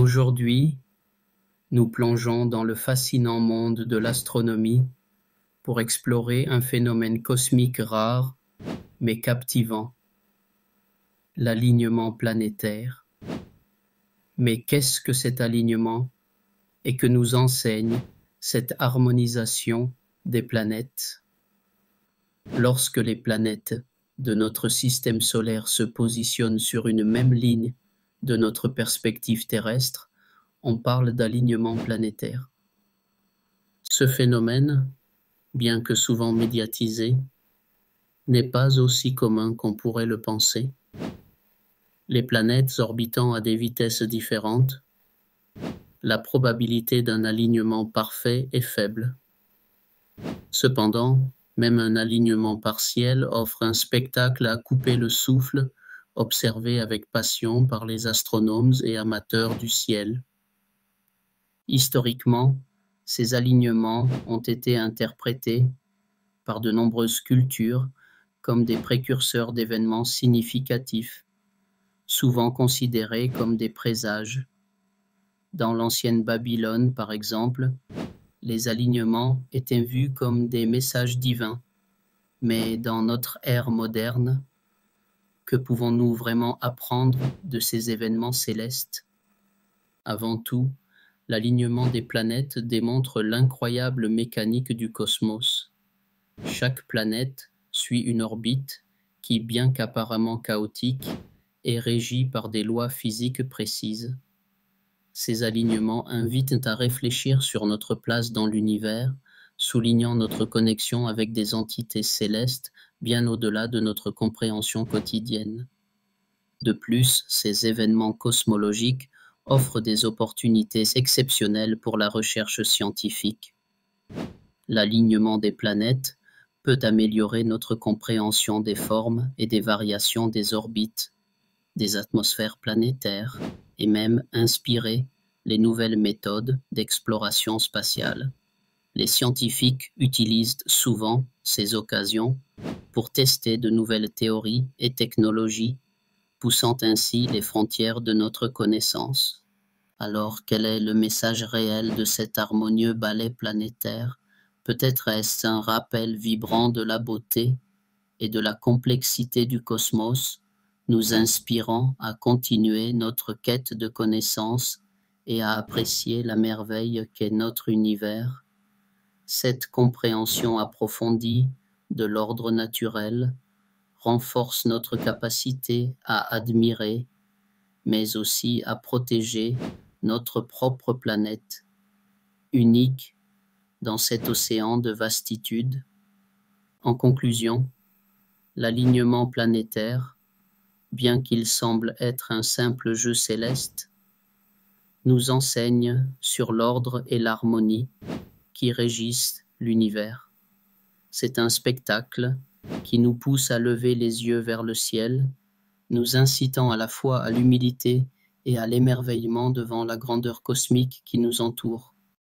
Aujourd'hui, nous plongeons dans le fascinant monde de l'astronomie pour explorer un phénomène cosmique rare mais captivant, l'alignement planétaire. Mais qu'est-ce que cet alignement et que nous enseigne cette harmonisation des planètes? Lorsque les planètes de notre système solaire se positionnent sur une même ligne de notre perspective terrestre, on parle d'alignement planétaire. Ce phénomène, bien que souvent médiatisé, n'est pas aussi commun qu'on pourrait le penser. Les planètes orbitant à des vitesses différentes, la probabilité d'un alignement parfait est faible. Cependant, même un alignement partiel offre un spectacle à couper le souffle, observé avec passion par les astronomes et amateurs du ciel. Historiquement, ces alignements ont été interprétés par de nombreuses cultures comme des précurseurs d'événements significatifs, souvent considérés comme des présages. Dans l'ancienne Babylone, par exemple, les alignements étaient vus comme des messages divins. Mais dans notre ère moderne, que pouvons-nous vraiment apprendre de ces événements célestes? Avant tout, l'alignement des planètes démontre l'incroyable mécanique du cosmos. Chaque planète suit une orbite qui, bien qu'apparemment chaotique, est régie par des lois physiques précises. Ces alignements invitent à réfléchir sur notre place dans l'univers, soulignant notre connexion avec des entités célestes bien au-delà de notre compréhension quotidienne. De plus, ces événements cosmologiques offrent des opportunités exceptionnelles pour la recherche scientifique. L'alignement des planètes peut améliorer notre compréhension des formes et des variations des orbites, des atmosphères planétaires, et même inspirer les nouvelles méthodes d'exploration spatiale. Les scientifiques utilisent souvent ces occasions pour tester de nouvelles théories et technologies, poussant ainsi les frontières de notre connaissance. Alors, quel est le message réel de cet harmonieux ballet planétaire? Peut-être est-ce un rappel vibrant de la beauté et de la complexité du cosmos, nous inspirant à continuer notre quête de connaissance et à apprécier la merveille qu'est notre univers. Cette compréhension approfondie de l'ordre naturel renforce notre capacité à admirer, mais aussi à protéger notre propre planète, unique dans cet océan de vastitude. En conclusion, l'alignement planétaire, bien qu'il semble être un simple jeu céleste, nous enseigne sur l'ordre et l'harmonie qui régissent l'univers. C'est un spectacle qui nous pousse à lever les yeux vers le ciel, nous incitant à la fois à l'humilité et à l'émerveillement devant la grandeur cosmique qui nous entoure.